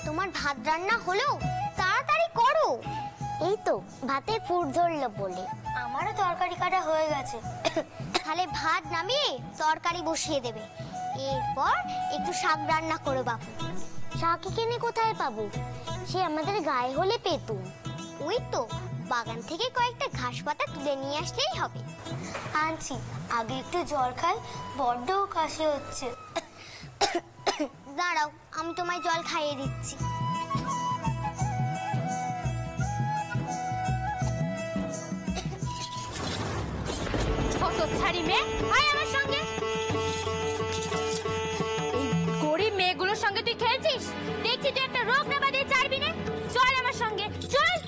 তোমার ভাত রান্না হলো? তাড়াতাড়ি করো। এই তো ভাতের পুর ধরলো বলে। আমারও তরকারি কাটা হয়ে গেছে। তাহলে ভাত নামিয়ে তরকারি বসিয়ে দেবে। এরপর একটু শাক রান্না করো বাপু। শাক কিনে কোথায় পাবো? সে আমাদের গায়ে হলে পেতুম। ওই তো বাগান থেকে কয়েকটা ঘাস পাতা তুলে নিয়ে আসলেই হবে। আনছি, আগে একটু জল খাই, বড্ড কাশি হচ্ছে। দাঁড়াও, আমি তোমায় জল খাইয়ে দিচ্ছি। ছাড়ি মেয়ে, আয় আমার সঙ্গে। এই গরিব মেয়েগুলোর সঙ্গে তুই খেলছিস? দেখছি তুই একটা রোগ না বাঁধিয়ে ছাড়বি না। চল আমার সঙ্গে চল।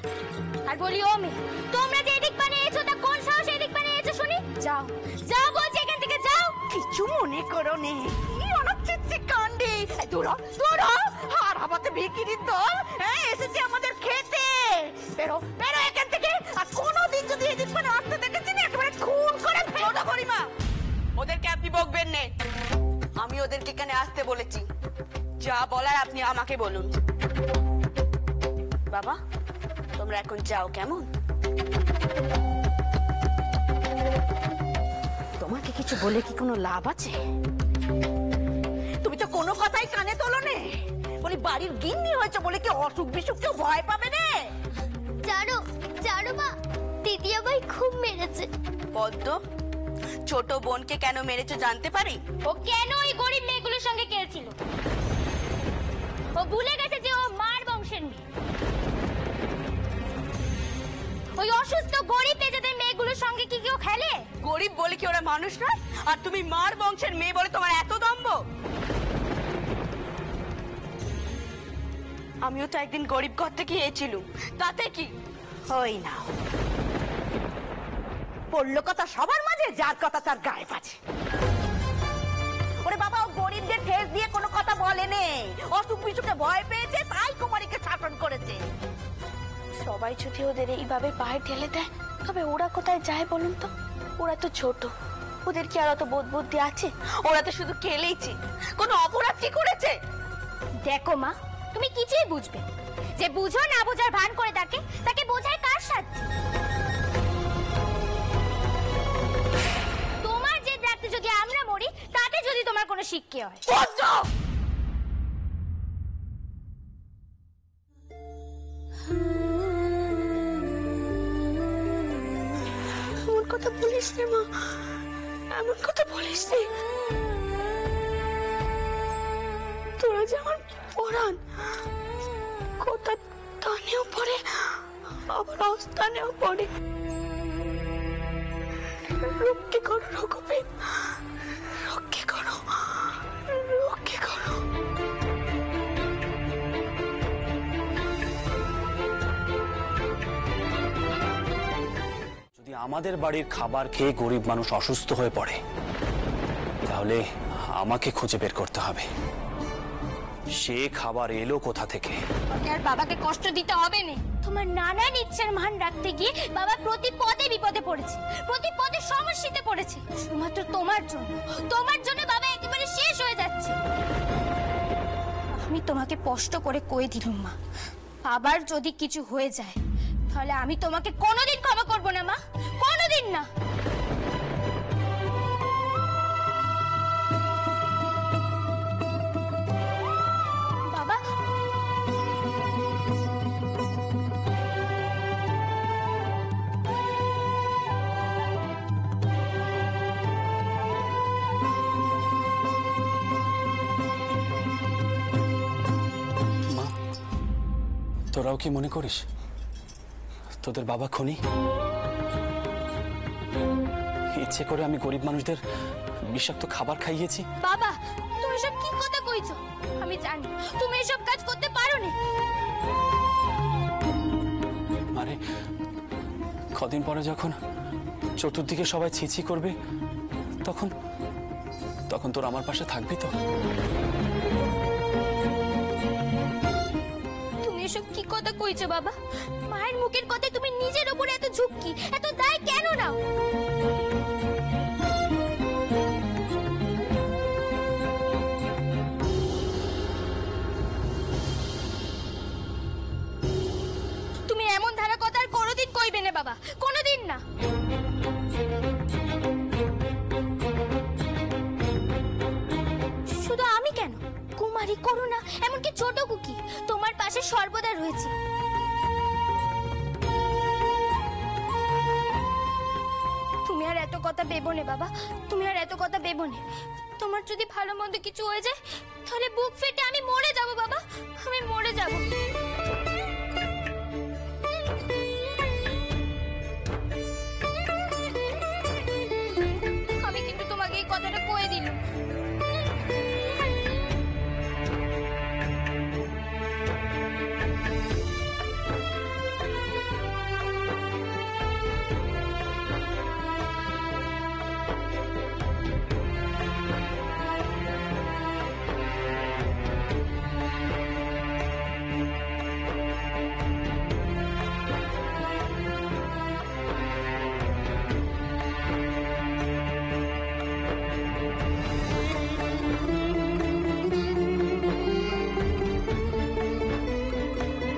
আর বলি ও মেয়ে, তোমরা যে এদিক বানিয়েছো তা কোন সাহসে এদিক বানিয়েছো শুনি? যাও যাও বলছি, এখান থেকে যাও। কিছু মনে করো নে, কাণ্ডে দূরা দূরা আর আমাদের ভিকিরির দল এসেছে আমাদের খেতে। বেরো বেরো এখান থেকে, আর কোনোদিন যদি এদিক মানে আসতে দেখেছি না একেবারে খুন করে ফেলো। গরিমা, ওদেরকে আপনি বকবেন না, আমি ওদেরকে এখানে আসতে বলেছি। যা বলার আপনি আমাকে বলুন। বাবা, তোমরা এখন যাও কেমন? তোমাকে কিছু বলে কি কোনো লাভ আছে? তুমি তো কোনো কথাই কানে তোলো নে। বলি বাড়ির গিন্নি হয়েছে বলে কি অসুখ বিসুখ কেউ ভয় পাবে না? জানো জানো মা, দিদি আমায় খুব মেরেছে। পদ্ম, ছোট বোনকে কেন মেরেছে জানতে পারি? ও কেন ওই গরিব মেয়েগুলোর সঙ্গে খেলছিল? ও ভুলে গেছে যে ও মার বংশের মেয়ে। ওই অসুস্থ গরিব বেজাদের মেয়েগুলোর সঙ্গে কি কেউ খেলে? গরিব বলে কি ওরা মানুষ নয়? আর তুমি মার বংশের মেয়ে বলে তোমার এত দম্ভ? আমিও তো একদিন গরিব ঘর থেকে এসেছিলুম, তাতে কি? হই না, পড়লো কথা সবার মাঝে, যার কথা তার গায়ে বাজে। ওরে বাবা, ও গরিবদের ঠেস দিয়ে কোনো কথা বলেনি, অসুখ বিসুখে ভয় পেয়েছে তাই কুমারীকে শাসন করেছে। সবাই যদি ওদের এইভাবে পায়ে ঠেলে দেয় তবে ওরা কোথায় যায় বলুন তো? ওরা তো ছোট, ওদের কি আর অত বোধ বুদ্ধি আছে? ওরা তো শুধু খেলেইছে, কোনো অপরাধ কি করেছে? দেখো মা, তুমি কিছুই বুঝবে। যে বুঝো না বোঝার ভান করে থাকে, তাকে বোঝায় কার সাথে? তোমার যে দেখতে যদি আমরা মরি, তাতে যদি তোমার কোনো শিক্ষা হয়। এমন কথা বলিস রে মা, এমন কথা বলিস রে। তোরা যে আমার পরাণ, কথা তানেও পড়ে আবার অস্থানেও পড়ে। রক্ষে করো রঘুবীর, রক্ষে করো, রক্ষে করো। যদি আমাদের বাড়ির খাবার খেয়ে গরিব মানুষ অসুস্থ হয়ে পড়ে তাহলে আমাকে খুঁজে বের করতে হবে সে খাবার এলো কোথা থেকে। আর বাবাকে কষ্ট দিতে হবে না। তোমার নানান ইচ্ছার মান রাখতে গিয়ে বাবা প্রতি পদে বিপদে পড়েছে, প্রতি পদে সমস্যাতে পড়েছে। শুধুমাত্র তোমার জন্য, তোমার জন্য বাবা একেবারে শেষ হয়ে যাচ্ছে। আমি তোমাকে কষ্ট করে কয়ে দিলুম মা, আবার যদি কিছু হয়ে যায় তাহলে আমি তোমাকে কোনোদিন ক্ষমা করব না মা, কোনোদিন না। বাবা, মা, তোরাও কি মনে করিস তোদের বাবা খুনি? ইচ্ছে করে আমি গরিব মানুষদের বিষাক্ত খাবার খাইয়েছি? বাবা, তুমি সব কি কথা কইছো? আমি জানি তুমি এসব কাজ করতে পারো না। আরে কদিন পরে যখন চতুর্দিকে সবাই ছিছি করবে তখন তখন তোর আমার পাশে থাকবি তো? তুমি এসব কি কথা কইছো বাবা? মায়ের মুখের কথায় তুমি নিজের উপরে এত ঝুঁকি, এত দায় কেন নাও? বাবা, কোনোদিন না। শুধু আমি কেন, কুমারী, করুণা, এমনকি ছোট কুকি তোমার পাশে সর্বদা রয়েছে। তুমি আর এত কথা ভেবো না বাবা, তুমি আর এত কথা ভেবো না। তোমার যদি ভালো মন্দ কিছু হয়ে যায় তাহলে বুক ফেটে আমি মরে যাব বাবা, আমি মরে যাব। আমি কিন্তু তোমাকে এই কথাটা কয়ে দিলাম।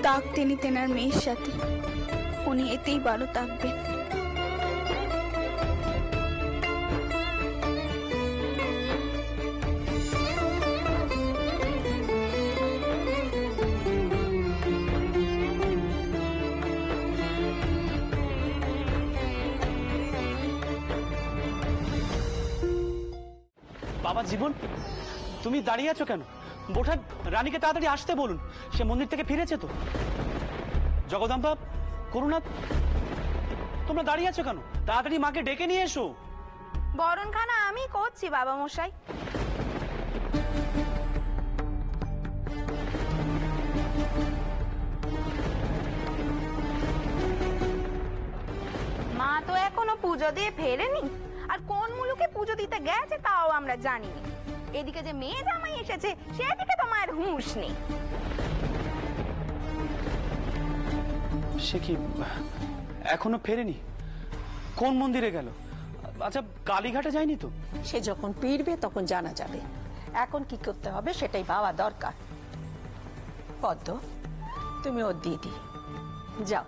থাকতেন তেনার মেয়ের সাথে, উনি এতেই ভালো থাকবেন। বাবা জীবন, তুমি দাঁড়িয়ে আছো কেন? বোঠান, রানীকে তাড়াতাড়ি আসতে বলুন, সে মন্দির থেকে ফিরেছে তো। জগদম্বা, করুণা, তোমরা দাঁড়িয়ে আছো কেন? তাড়াতাড়ি মাকে ডেকে নিয়ে এসো। বরণখানা আমি করছি বাবা মশাই। মা তো এখনো পুজো দিয়ে ফেরেনি, আর কোন মুলুকে পুজো দিতে গেছে তাও আমরা জানি না। এদিকে যে মেয়ে জামাই এসেছে সেদিকে তো মায়ের হুঁশ নেই। সে কি এখনো ফেরেনি? কোন মন্দিরে গেল? আচ্ছা, কালীঘাটে যায়নি তো? সে যখন ফিরবে তখন জানা যাবে। এখন কি করতে হবে সেটাই ভাবা দরকার। পদ্ম, তুমি ওর দিদি, যাও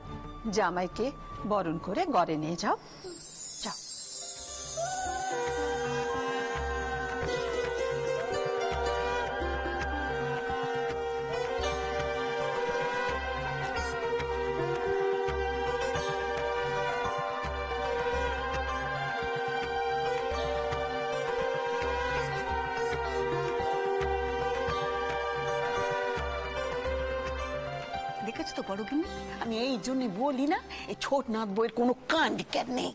জামাইকে বরণ করে ঘরে নিয়ে যাও, যাও। দেখেছো তো বড় গিন্নি, আমি এই জন্য বলি না এই ছোট নাথ বইয়ের কোনো কাণ্ড কেন নেই।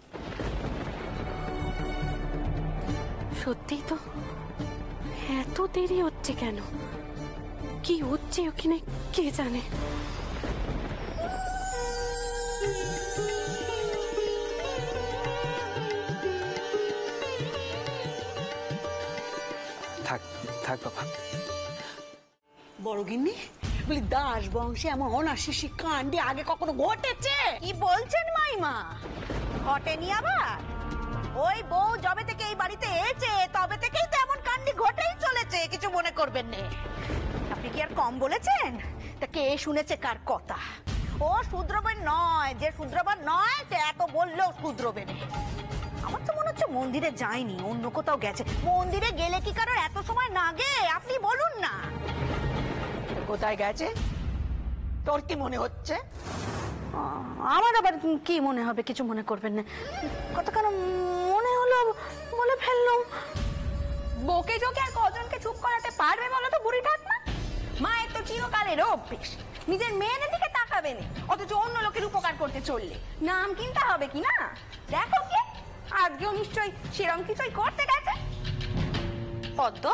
সত্যি তো, এত দেরি হচ্ছে কেন? কি হচ্ছে ওখানে কে জানে। থাক থাক বাবা। বড় গিন্নি বলি, দাস বংশে এমন অনাশিসি কাণ্ডে আগে কখনো ঘটেছে? কি বলছেন মাইমা? ঘটেনি আবার? ওই বউ যবে থেকে এই বাড়িতে এসেছে তবে থেকেই তো এমন কাণ্ডে ঘটেই চলেছে, কিছু মনে করবেন না। আপনি কি আর কম বলেছেন? তা কে শুনেছে কার কথা? ও শুদ্রবেন নয়, যে শুদ্রবার নয় সে এত বললেও শুদ্রবে না। আমার তো মনে হচ্ছে মন্দিরে যায়নি, অন্য কোথাও গেছে। মন্দিরে গেলে কি কারোর এত সময় লাগে? আপনি বলুন না। কোথায় গেছে তোর কি মনে হচ্ছে? আমার আবার কি মনে হবে? কিছু মনে করবেন না। কতক্ষণ মনে হলো বলে ফেললাম। বকে জোকে আর কজনকে চুপ করাতে পারবে বলো তো বুড়ি ঠাকমা? মায়ের তো চিরকালের অভ্যেস, নিজের মেয়ের দিকে তাকাবে না, অথচ অন্য লোকের উপকার করতে চললে নাম কিনতে হবে কি না? দেখো কে আজকেও নিশ্চয়ই সেরকম কিছুই করতে গেছে। পদ্ম,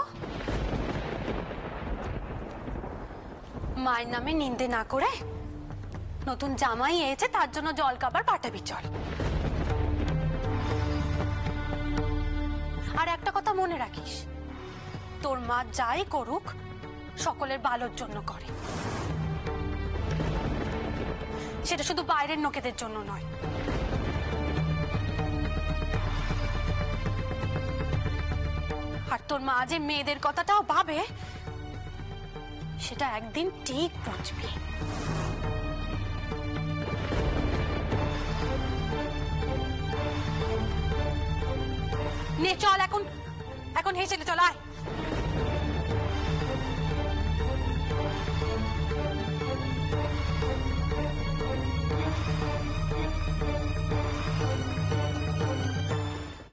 মায়ের নামে নিন্দে না করে নতুন জামাই এসেছে তার জন্য জল কাবার পাঠাবি চল। আর একটা কথা মনে রাখিস, তোর মা যাই করুক সকলের ভালোর জন্য করে, সেটা শুধু বাইরের লোকেদের জন্য নয়। আর তোর মা যে মেয়েদের কথাটাও ভাবে সেটা একদিন ঠিক বুঝবি। নিয়ে চলে চল আয়।